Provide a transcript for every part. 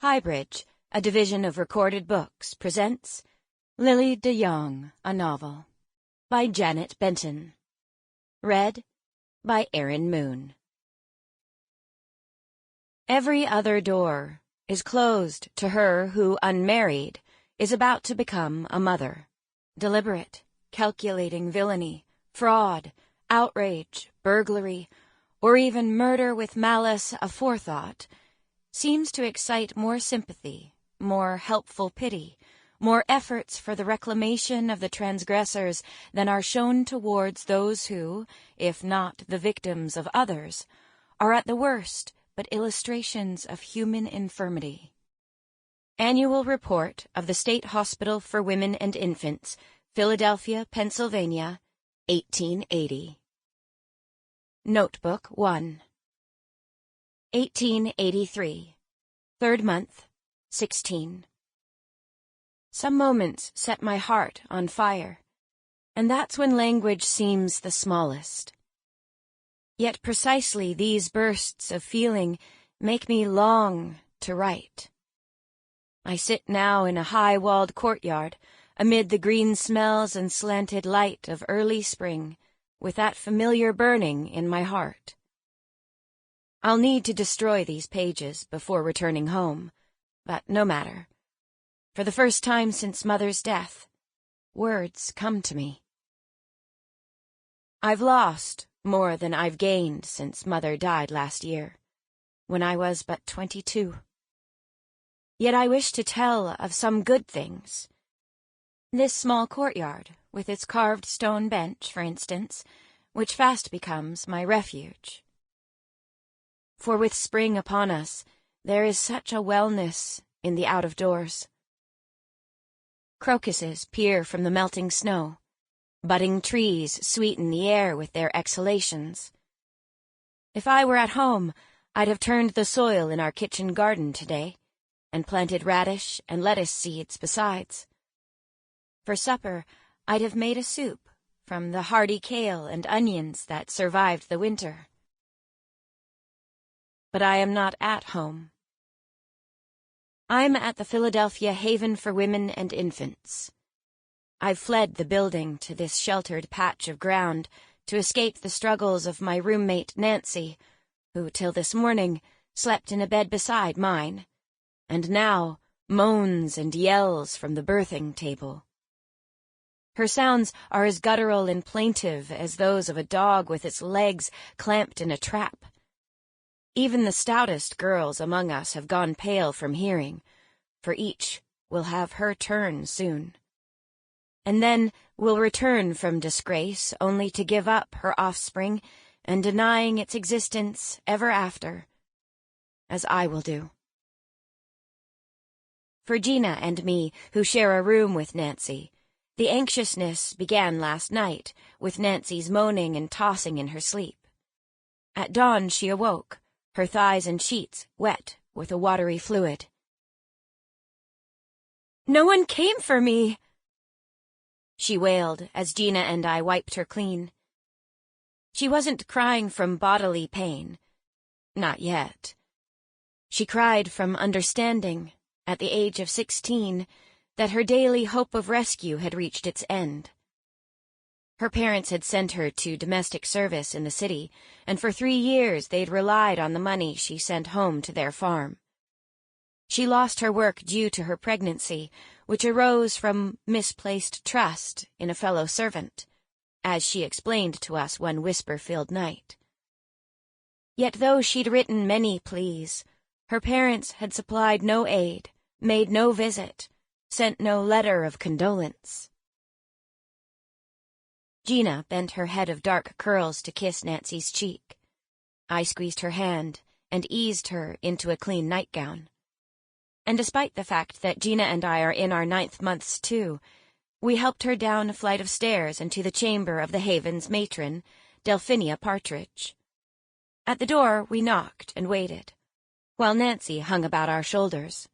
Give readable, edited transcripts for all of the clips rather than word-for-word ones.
Highbridge, a division of Recorded Books, presents Lilli de Jong, a novel, by Janet Benton. Read by Erin Moon. Every other door is closed to her who, unmarried, is about to become a mother. Deliberate, calculating villainy, fraud, outrage, burglary, or even murder with malice aforethought seems to excite more sympathy, more helpful pity, more efforts for the reclamation of the transgressors than are shown towards those who, if not the victims of others, are at the worst but illustrations of human infirmity. Annual Report of the State Hospital for Women and Infants, Philadelphia, Pennsylvania, 1880. Notebook 1. 1883. 3rd month, 16. Some moments set my heart on fire, and that's when language seems the smallest. Yet precisely these bursts of feeling make me long to write. I sit now in a high-walled courtyard, amid the green smells and slanted light of early spring, with that familiar burning in my heart. I'll need to destroy these pages before returning home, but no matter. For the first time since Mother's death, words come to me. I've lost more than I've gained since Mother died last year, when I was but 22. Yet I wish to tell of some good things. This small courtyard, with its carved stone bench, for instance, which fast becomes my refuge. For with spring upon us, there is such a wellness in the out-of-doors. Crocuses peer from the melting snow. Budding trees sweeten the air with their exhalations. If I were at home, I'd have turned the soil in our kitchen garden today, and planted radish and lettuce seeds besides. For supper, I'd have made a soup from the hardy kale and onions that survived the winter. But I am not at home. I'm at the Philadelphia Haven for Women and Infants. I've fled the building to this sheltered patch of ground to escape the struggles of my roommate Nancy, who till this morning slept in a bed beside mine, and now moans and yells from the birthing table. Her sounds are as guttural and plaintive as those of a dog with its legs clamped in a trap. Even the stoutest girls among us have gone pale from hearing, for each will have her turn soon. And then will return from disgrace only to give up her offspring and denying its existence ever after, as I will do. For Gina and me, who share a room with Nancy, the anxiousness began last night with Nancy's moaning and tossing in her sleep. At dawn she awoke, her thighs and sheets wet with a watery fluid. "No one came for me," she wailed as Gina and I wiped her clean. She wasn't crying from bodily pain. Not yet. She cried from understanding, at the age of 16, that her daily hope of rescue had reached its end. Her parents had sent her to domestic service in the city, and for 3 years they'd relied on the money she sent home to their farm. She lost her work due to her pregnancy, which arose from misplaced trust in a fellow servant, as she explained to us one whisper-filled night. Yet though she'd written many pleas, her parents had supplied no aid, made no visit, sent no letter of condolence. Gina bent her head of dark curls to kiss Nancy's cheek. I squeezed her hand and eased her into a clean nightgown. And despite the fact that Gina and I are in our 9th months too, we helped her down a flight of stairs into the chamber of the Haven's matron, Delphinia Partridge. At the door we knocked and waited, while Nancy hung about our shoulders.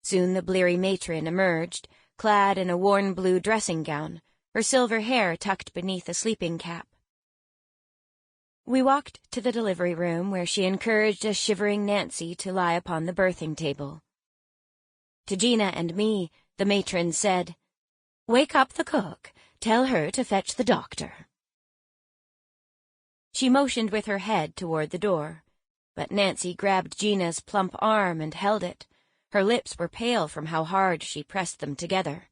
Soon the bleary matron emerged, clad in a worn blue dressing gown, her silver hair tucked beneath a sleeping cap. We walked to the delivery room where she encouraged a shivering Nancy to lie upon the birthing table. To Gina and me, the matron said, "Wake up the cook. Tell her to fetch the doctor." She motioned with her head toward the door, but Nancy grabbed Gina's plump arm and held it. Her lips were pale from how hard she pressed them together.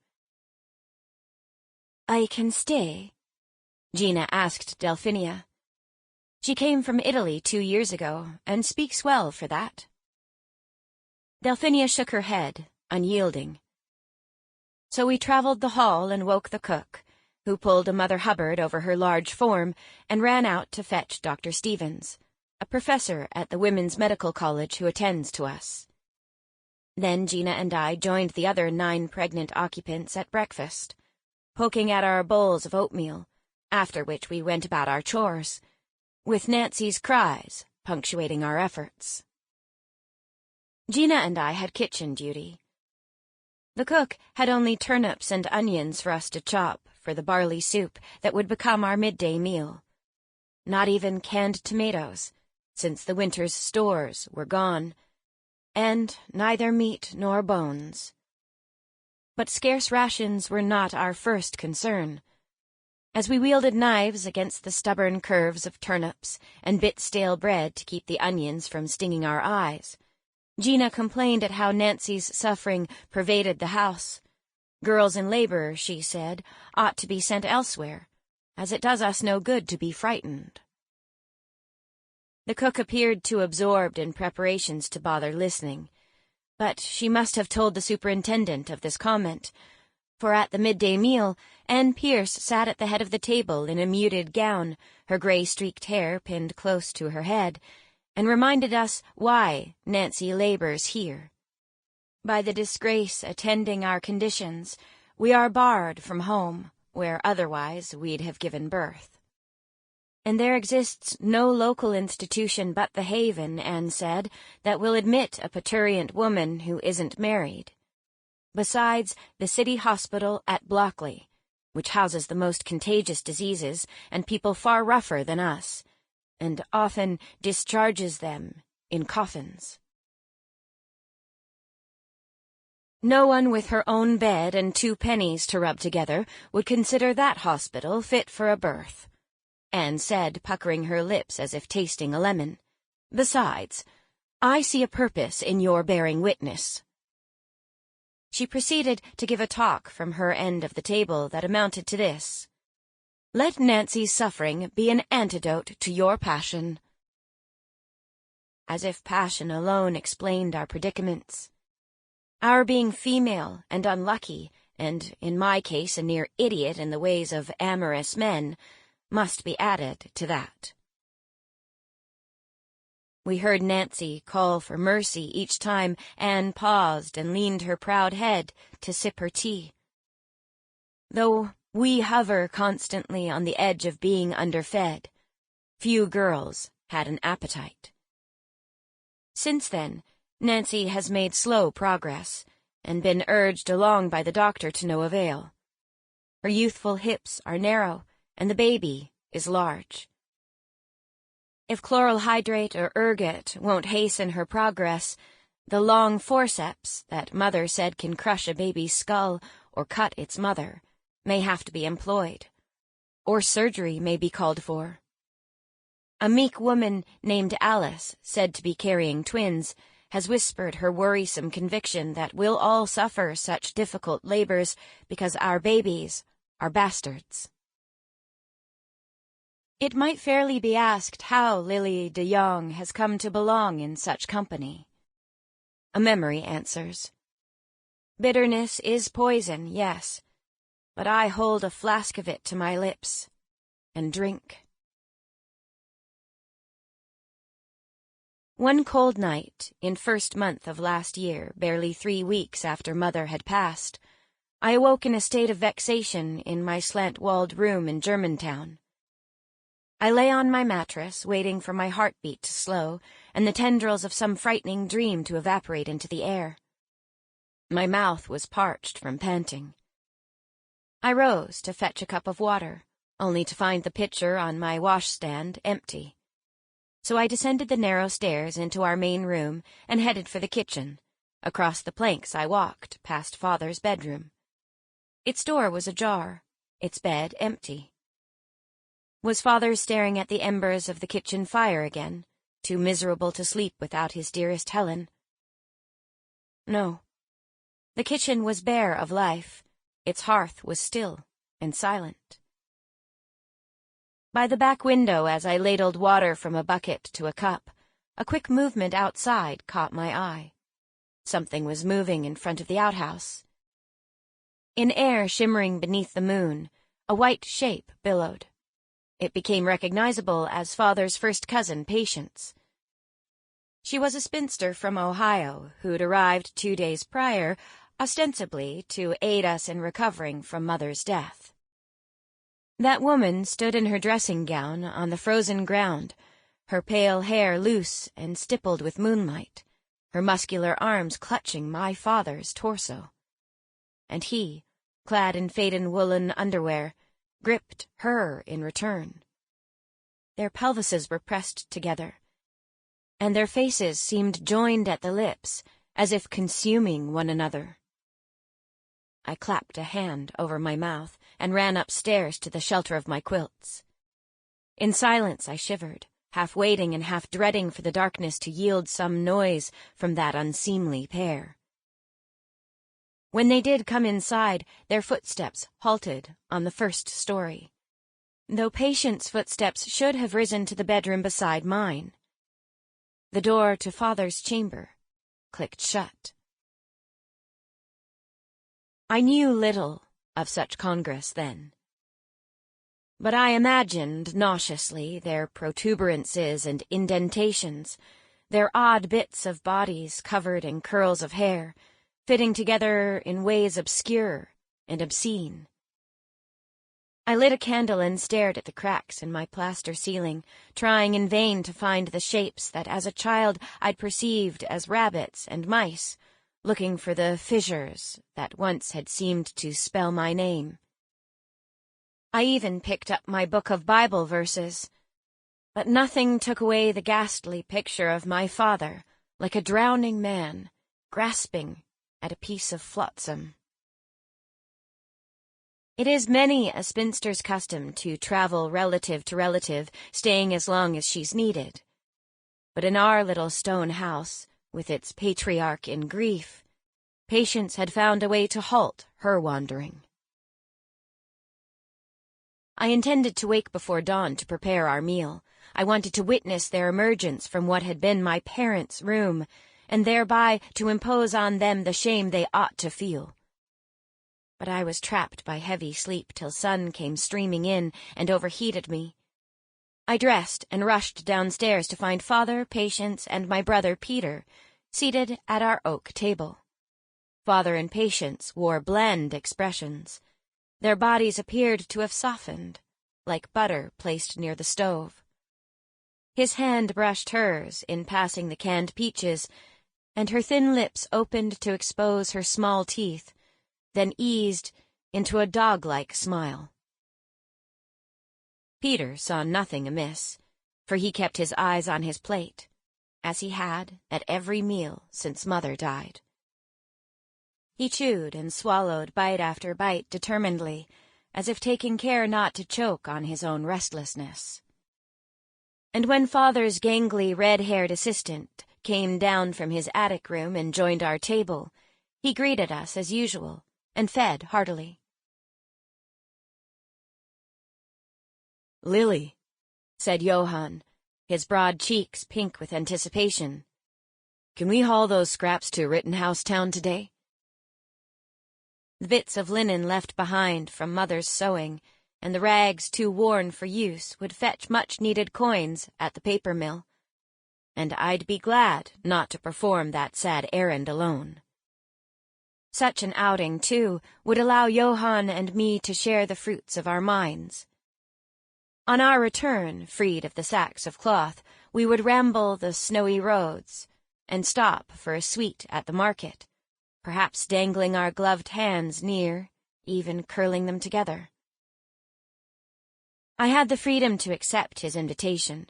"I can stay?" Gina asked Delphinia. She came from Italy 2 years ago, and speaks well for that. Delphinia shook her head, unyielding. So we traveled the hall and woke the cook, who pulled a Mother Hubbard over her large form and ran out to fetch Dr. Stevens, a professor at the Women's Medical College who attends to us. Then Gina and I joined the other 9 pregnant occupants at breakfast, poking at our bowls of oatmeal, after which we went about our chores, with Nancy's cries punctuating our efforts. Gina and I had kitchen duty. The cook had only turnips and onions for us to chop for the barley soup that would become our midday meal. Not even canned tomatoes, since the winter's stores were gone, and neither meat nor bones. But scarce rations were not our first concern. As we wielded knives against the stubborn curves of turnips and bit stale bread to keep the onions from stinging our eyes, Gina complained at how Nancy's suffering pervaded the house. Girls in labor, she said, ought to be sent elsewhere, as it does us no good to be frightened. The cook appeared too absorbed in preparations to bother listening, but she must have told the superintendent of this comment, for at the midday meal, Anne Pierce sat at the head of the table in a muted gown, her gray-streaked hair pinned close to her head, and reminded us why Nancy labors here. By the disgrace attending our conditions, we are barred from home, where otherwise we'd have given birth. And there exists no local institution but the Haven, Anne said, that will admit a parturient woman who isn't married. Besides the city hospital at Blockley, which houses the most contagious diseases and people far rougher than us, and often discharges them in coffins. No one with her own bed and 2 pennies to rub together would consider that hospital fit for a birth, Anne said, puckering her lips as if tasting a lemon. Besides, I see a purpose in your bearing witness. She proceeded to give a talk from her end of the table that amounted to this: "Let Nancy's suffering be an antidote to your passion." As if passion alone explained our predicaments. Our being female and unlucky, and in my case a near idiot in the ways of amorous men, must be added to that. We heard Nancy call for mercy each time Anne paused and leaned her proud head to sip her tea. Though we hover constantly on the edge of being underfed, few girls had an appetite. Since then, Nancy has made slow progress, and been urged along by the doctor to no avail. Her youthful hips are narrow, and the baby is large. If chloral hydrate or ergot won't hasten her progress, the long forceps that Mother said can crush a baby's skull or cut its mother may have to be employed, or surgery may be called for. A meek woman named Alice, said to be carrying twins, has whispered her worrisome conviction that we'll all suffer such difficult labors because our babies are bastards. It might fairly be asked how Lilli de Jong has come to belong in such company. A memory answers. Bitterness is poison, yes, but I hold a flask of it to my lips and drink. One cold night, in first month of last year, barely 3 weeks after Mother had passed, I awoke in a state of vexation in my slant-walled room in Germantown. I lay on my mattress, waiting for my heartbeat to slow and the tendrils of some frightening dream to evaporate into the air. My mouth was parched from panting. I rose to fetch a cup of water, only to find the pitcher on my washstand empty. so I descended the narrow stairs into our main room and headed for the kitchen. Across the planks I walked, past Father's bedroom. Its door was ajar, its bed empty. Was Father staring at the embers of the kitchen fire again, too miserable to sleep without his dearest Helen? No. The kitchen was bare of life. Its hearth was still and silent. By the back window, as I ladled water from a bucket to a cup, a quick movement outside caught my eye. Something was moving in front of the outhouse. In air shimmering beneath the moon, a white shape billowed. It became recognizable as Father's first cousin, Patience. She was a spinster from Ohio who'd arrived 2 days prior, ostensibly to aid us in recovering from Mother's death. That woman stood in her dressing gown on the frozen ground, her pale hair loose and stippled with moonlight, her muscular arms clutching my father's torso. And he, clad in faded woolen underwear, gripped her in return. Their pelvises were pressed together, and their faces seemed joined at the lips, as if consuming one another. I clapped a hand over my mouth and ran upstairs to the shelter of my quilts. In silence I shivered, half waiting and half dreading for the darkness to yield some noise from that unseemly pair. When they did come inside, their footsteps halted on the first story, though Patience's footsteps should have risen to the bedroom beside mine. The door to Father's chamber clicked shut. I knew little of such congress then, but I imagined nauseously their protuberances and indentations, their odd bits of bodies covered in curls of hair, fitting together in ways obscure and obscene. I lit a candle and stared at the cracks in my plaster ceiling, trying in vain to find the shapes that as a child I'd perceived as rabbits and mice, looking for the fissures that once had seemed to spell my name. I even picked up my book of Bible verses, but nothing took away the ghastly picture of my father, like a drowning man, grasping at a piece of flotsam. It is many a spinster's custom to travel relative to relative, staying as long as she's needed. But in our little stone house, with its patriarch in grief, Patience had found a way to halt her wandering. I intended to wake before dawn to prepare our meal. I wanted to witness their emergence from what had been my parents' room, and thereby to impose on them the shame they ought to feel. But I was trapped by heavy sleep till sun came streaming in and overheated me. I dressed and rushed downstairs to find Father, Patience, and my brother Peter seated at our oak table. Father and Patience wore bland expressions. Their bodies appeared to have softened, like butter placed near the stove. His hand brushed hers in passing the canned peaches, and her thin lips opened to expose her small teeth, then eased into a dog-like smile. Peter saw nothing amiss, for he kept his eyes on his plate, as he had at every meal since Mother died. He chewed and swallowed bite after bite determinedly, as if taking care not to choke on his own restlessness. And when Father's gangly, red-haired assistant came down from his attic room and joined our table, he greeted us as usual and fed heartily. "Lilli," said Johann, his broad cheeks pink with anticipation, "can we haul those scraps to Rittenhouse Town today?" The bits of linen left behind from Mother's sewing and the rags too worn for use would fetch much-needed coins at the paper mill, and I'd be glad not to perform that sad errand alone. Such an outing, too, would allow Johann and me to share the fruits of our mines. On our return, freed of the sacks of cloth, we would ramble the snowy roads and stop for a sweet at the market, perhaps dangling our gloved hands near, even curling them together. I had the freedom to accept his invitation,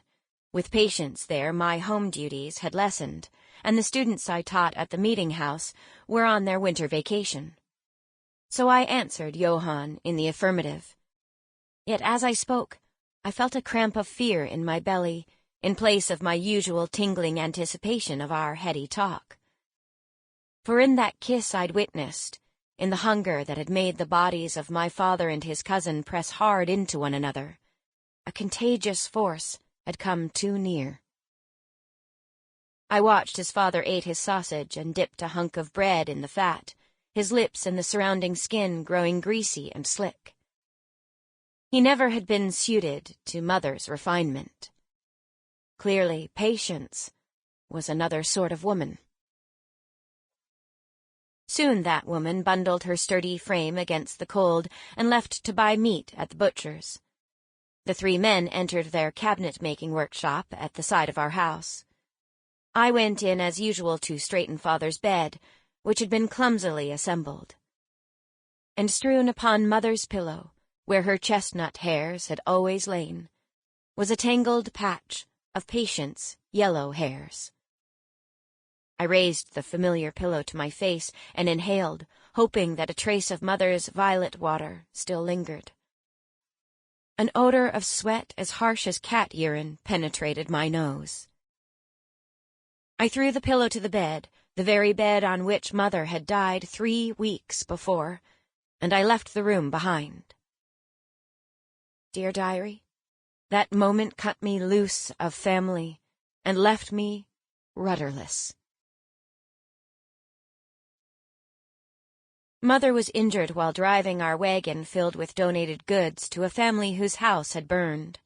With patients there, my home duties had lessened, and the students I taught at the meeting house were on their winter vacation. So I answered Johann in the affirmative. Yet as I spoke, I felt a cramp of fear in my belly, in place of my usual tingling anticipation of our heady talk. For in that kiss I'd witnessed, in the hunger that had made the bodies of my father and his cousin press hard into one another, a contagious force had come too near. I watched as father ate his sausage and dipped a hunk of bread in the fat, his lips and the surrounding skin growing greasy and slick. He never had been suited to mother's refinement. Clearly, Patience was another sort of woman. Soon that woman bundled her sturdy frame against the cold and left to buy meat at the butcher's. The 3 men entered their cabinet-making workshop at the side of our house. I went in as usual to straighten father's bed, which had been clumsily assembled. And strewn upon mother's pillow, where her chestnut hairs had always lain, was a tangled patch of Patience's yellow hairs. I raised the familiar pillow to my face and inhaled, hoping that a trace of mother's violet water still lingered. An odor of sweat as harsh as cat urine penetrated my nose. I threw the pillow to the bed, the very bed on which mother had died 3 weeks before, and I left the room behind. Dear diary, that moment cut me loose of family and left me rudderless. Mother was injured while driving our wagon filled with donated goods to a family whose house had burned.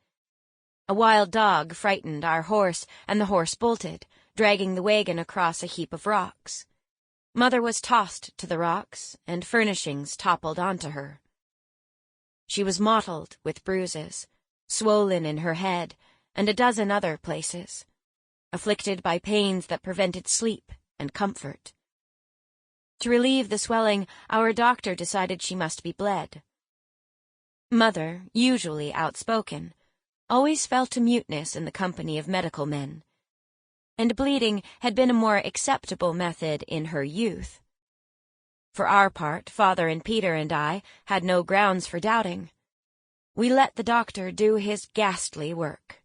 A wild dog frightened our horse, and the horse bolted, dragging the wagon across a heap of rocks. Mother was tossed to the rocks, and furnishings toppled onto her. She was mottled with bruises, swollen in her head, and a dozen other places, afflicted by pains that prevented sleep and comfort. To relieve the swelling, our doctor decided she must be bled. Mother, usually outspoken, always fell to muteness in the company of medical men, and bleeding had been a more acceptable method in her youth. For our part, father and Peter and I had no grounds for doubting. We let the doctor do his ghastly work.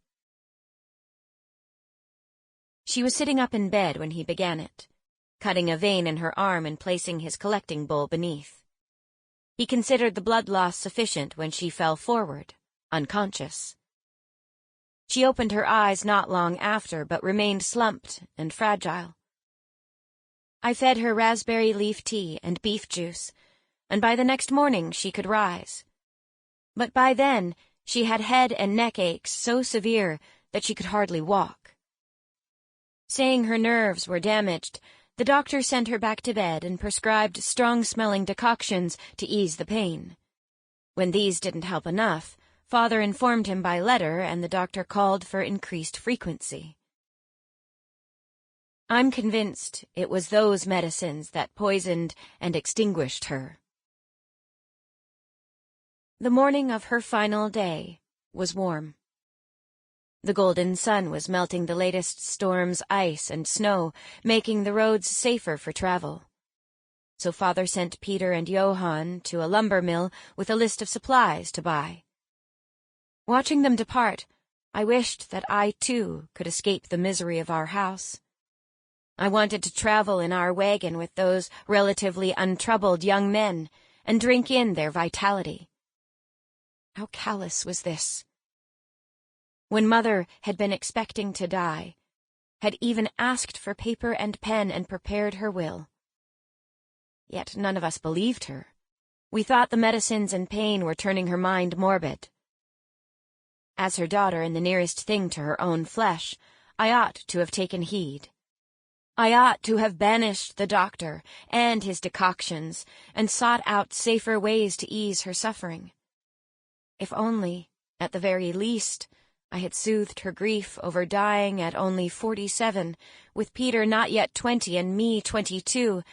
She was sitting up in bed when he began it, cutting a vein in her arm and placing his collecting bowl beneath. He considered the blood loss sufficient when she fell forward, unconscious. She opened her eyes not long after, but remained slumped and fragile. I fed her raspberry leaf tea and beef juice, and by the next morning she could rise. But by then she had head and neck aches so severe that she could hardly walk. Saying her nerves were damaged, the doctor sent her back to bed and prescribed strong-smelling decoctions to ease the pain. When these didn't help enough, father informed him by letter, and the doctor called for increased frequency. I'm convinced it was those medicines that poisoned and extinguished her. The morning of her final day was warm. The golden sun was melting the latest storm's ice and snow, making the roads safer for travel. So father sent Peter and Johann to a lumber mill with a list of supplies to buy. Watching them depart, I wished that I, too, could escape the misery of our house. I wanted to travel in our wagon with those relatively untroubled young men and drink in their vitality. How callous was this! When mother had been expecting to die, had even asked for paper and pen and prepared her will. Yet none of us believed her. We thought the medicines and pain were turning her mind morbid. As her daughter and the nearest thing to her own flesh, I ought to have taken heed. I ought to have banished the doctor and his decoctions and sought out safer ways to ease her suffering. If only, at the very least, I had soothed her grief over dying at only 47, with Peter not yet 20 and me 22,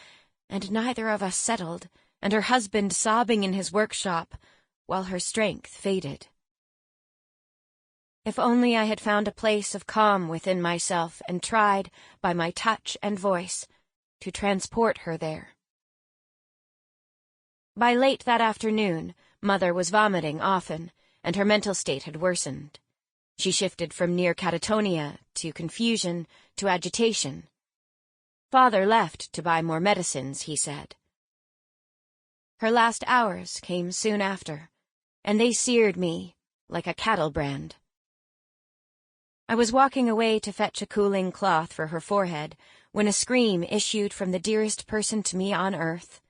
and neither of us settled, and her husband sobbing in his workshop, while her strength faded. If only I had found a place of calm within myself and tried, by my touch and voice, to transport her there. By late that afternoon, Mother was vomiting often, and her mental state had worsened. She shifted from near catatonia to confusion to agitation. Father left to buy more medicines, he said. Her last hours came soon after, and they seared me like a cattle brand. I was walking away to fetch a cooling cloth for her forehead when a scream issued from the dearest person to me on earth.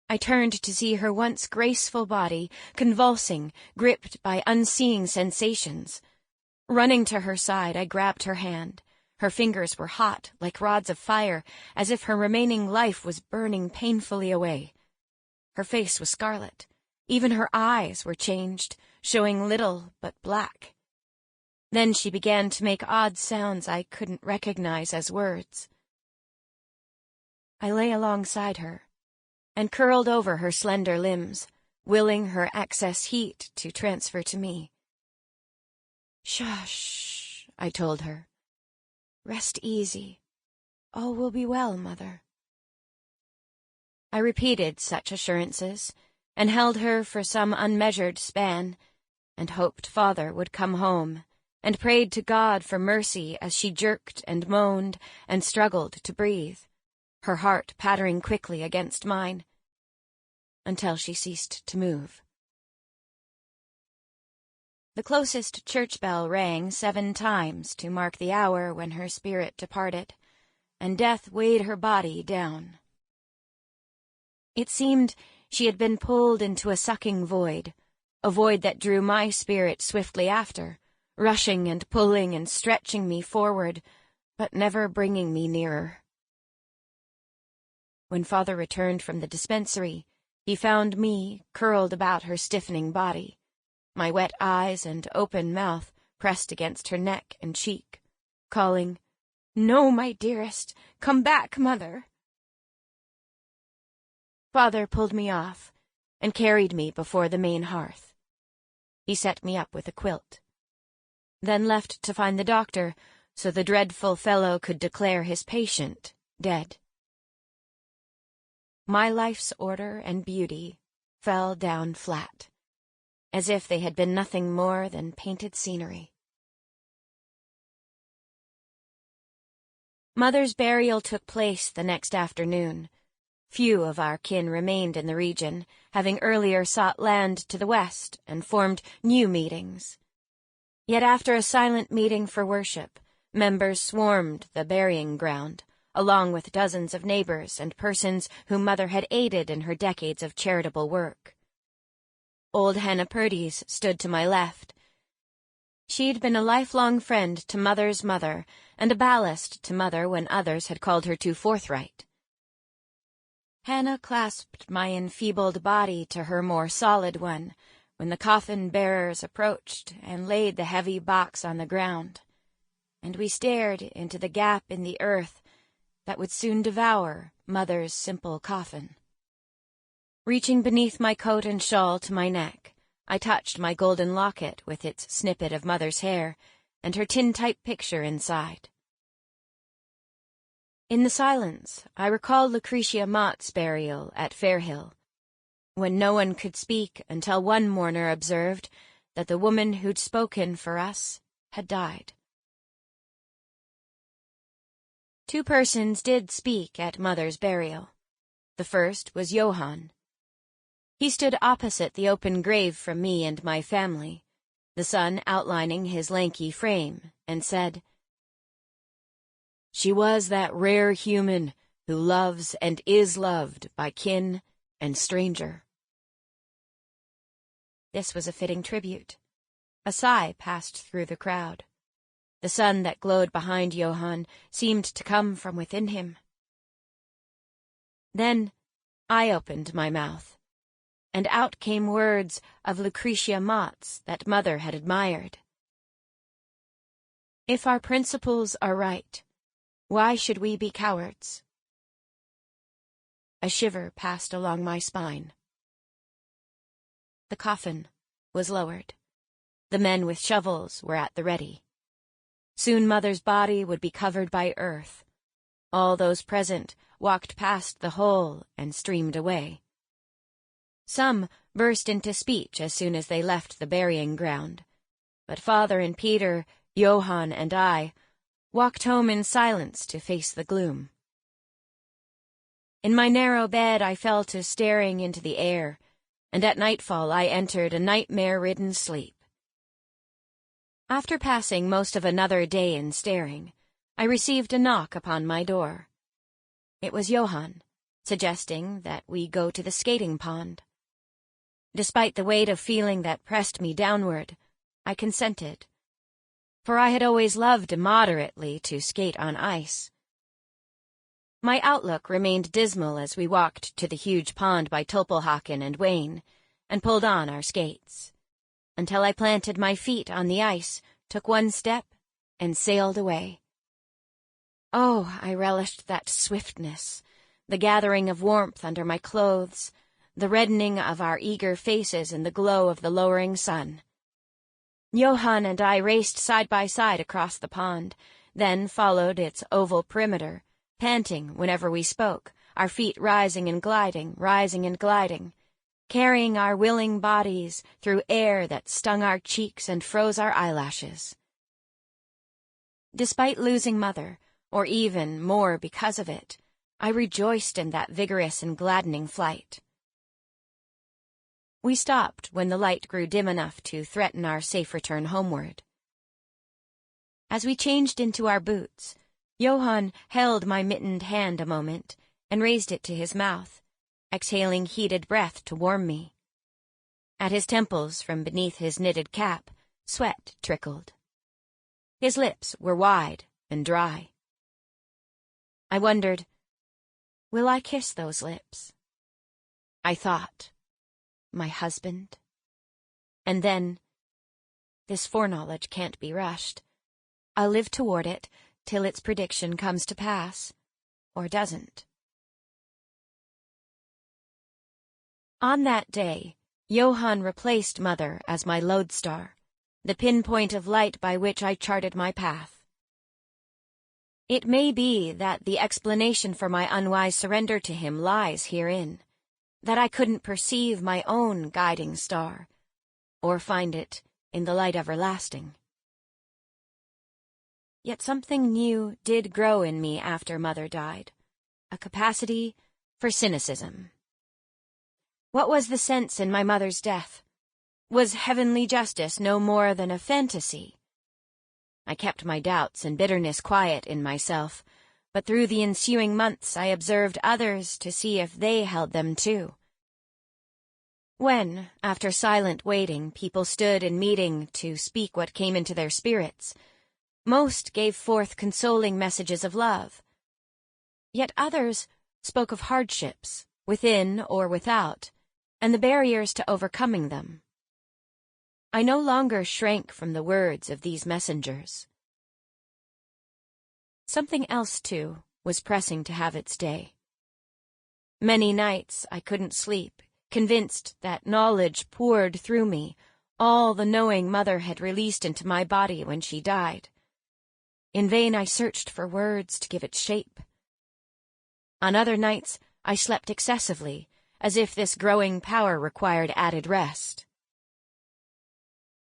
I turned to see her once graceful body convulsing, gripped by unseeing sensations. Running to her side, I grabbed her hand. Her fingers were hot, like rods of fire, as if her remaining life was burning painfully away. Her face was scarlet. Even her eyes were changed, showing little but black. Then she began to make odd sounds I couldn't recognize as words. I lay alongside her and curled over her slender limbs, willing her excess heat to transfer to me. "Shush," I told her. "Rest easy. All will be well, Mother." I repeated such assurances, and held her for some unmeasured span, and hoped Father would come home, and prayed to God for mercy as she jerked and moaned and struggled to breathe, her heart pattering quickly against mine, until she ceased to move. The closest church bell rang 7 times to mark the hour when her spirit departed, and death weighed her body down. It seemed she had been pulled into a sucking void, a void that drew my spirit swiftly after, rushing and pulling and stretching me forward, but never bringing me nearer. When Father returned from the dispensary, he found me curled about her stiffening body, my wet eyes and open mouth pressed against her neck and cheek, calling, "No, my dearest, come back, Mother." Father pulled me off and carried me before the main hearth. He set me up with a quilt, then left to find the doctor so the dreadful fellow could declare his patient dead. My life's order and beauty fell down flat, as if they had been nothing more than painted scenery. Mother's burial took place the next afternoon. Few of our kin remained in the region, having earlier sought land to the west and formed new meetings. Yet after a silent meeting for worship, members swarmed the burying ground, along with dozens of neighbors and persons whom Mother had aided in her decades of charitable work. Old Hannah Purdy's stood to my left. She'd been a lifelong friend to Mother's mother, and a ballast to Mother when others had called her too forthright. Hannah clasped my enfeebled body to her more solid one when the coffin-bearers approached and laid the heavy box on the ground, and we stared into the gap in the earth that would soon devour Mother's simple coffin. Reaching beneath my coat and shawl to my neck, I touched my golden locket with its snippet of Mother's hair and her tintype picture inside. In the silence, I recalled Lucretia Mott's burial at Fairhill, when no one could speak until one mourner observed that the woman who'd spoken for us had died. 2 persons did speak at Mother's burial. The first was Johann. He stood opposite the open grave from me and my family, the sun outlining his lanky frame, and said, "She was that rare human who loves and is loved by kin and stranger." This was a fitting tribute. A sigh passed through the crowd. The sun that glowed behind Johann seemed to come from within him. Then I opened my mouth, and out came words of Lucretia Mott's that Mother had admired. "If our principles are right, why should we be cowards?" A shiver passed along my spine. The coffin was lowered. The men with shovels were at the ready. Soon Mother's body would be covered by earth. All those present walked past the hole and streamed away. Some burst into speech as soon as they left the burying ground, but Father and Peter, Johann and I, walked home in silence to face the gloom. In my narrow bed I fell to staring into the air, and at nightfall I entered a nightmare-ridden sleep. After passing most of another day in staring, I received a knock upon my door. It was Johann, suggesting that we go to the skating pond. Despite the weight of feeling that pressed me downward, I consented, for I had always loved immoderately to skate on ice. My outlook remained dismal as we walked to the huge pond by Topelhaken and Wayne, and pulled on our skates, until I planted my feet on the ice, took one step, and sailed away. Oh, I relished that swiftness, the gathering of warmth under my clothes, the reddening of our eager faces in the glow of the lowering sun. Johann and I raced side by side across the pond, then followed its oval perimeter, panting whenever we spoke, our feet rising and gliding, carrying our willing bodies through air that stung our cheeks and froze our eyelashes. Despite losing Mother, or even more because of it, I rejoiced in that vigorous and gladdening flight. We stopped when the light grew dim enough to threaten our safe return homeward. As we changed into our boots, Johann held my mittened hand a moment and raised it to his mouth, exhaling heated breath to warm me. At his temples, from beneath his knitted cap, sweat trickled. His lips were wide and dry. I wondered, will I kiss those lips? I thought, my husband. And then, this foreknowledge can't be rushed. I'll live toward it till its prediction comes to pass, or doesn't. On that day, Johann replaced Mother as my lodestar, the pinpoint of light by which I charted my path. It may be that the explanation for my unwise surrender to him lies herein, that I couldn't perceive my own guiding star, or find it in the light everlasting. Yet something new did grow in me after Mother died, a capacity for cynicism. What was the sense in my mother's death? Was heavenly justice no more than a fantasy? I kept my doubts and bitterness quiet in myself, but through the ensuing months I observed others to see if they held them too. When, after silent waiting, people stood in meeting to speak what came into their spirits, most gave forth consoling messages of love. Yet others spoke of hardships, within or without, and the barriers to overcoming them. I no longer shrank from the words of these messengers. Something else, too, was pressing to have its day. Many nights I couldn't sleep, convinced that knowledge poured through me, all the knowing Mother had released into my body when she died. In vain I searched for words to give it shape. On other nights I slept excessively, as if this growing power required added rest.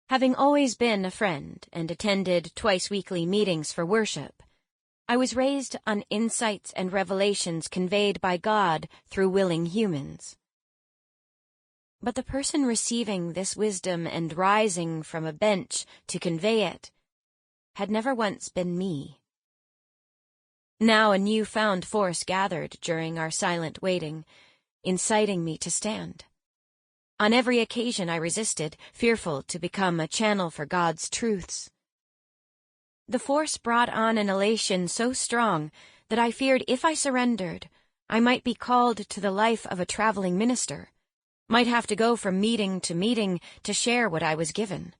Having always been a friend and attended twice-weekly meetings for worship, I was raised on insights and revelations conveyed by God through willing humans. But the person receiving this wisdom and rising from a bench to convey it had never once been me. Now a new-found force gathered during our silent waiting, inciting me to stand. On every occasion I resisted, fearful to become a channel for God's truths. The force brought on an elation so strong that I feared if I surrendered, I might be called to the life of a traveling minister, might have to go from meeting to share what I was given.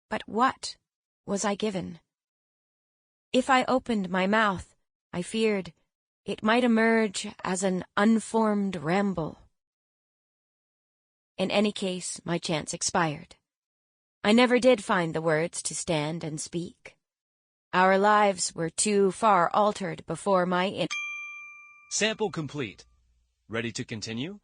But what was I given? If I opened my mouth, I feared it might emerge as an unformed ramble. In any case, my chance expired. I never did find the words to stand and speak. Our lives were too far altered before my Sample complete. Ready to continue?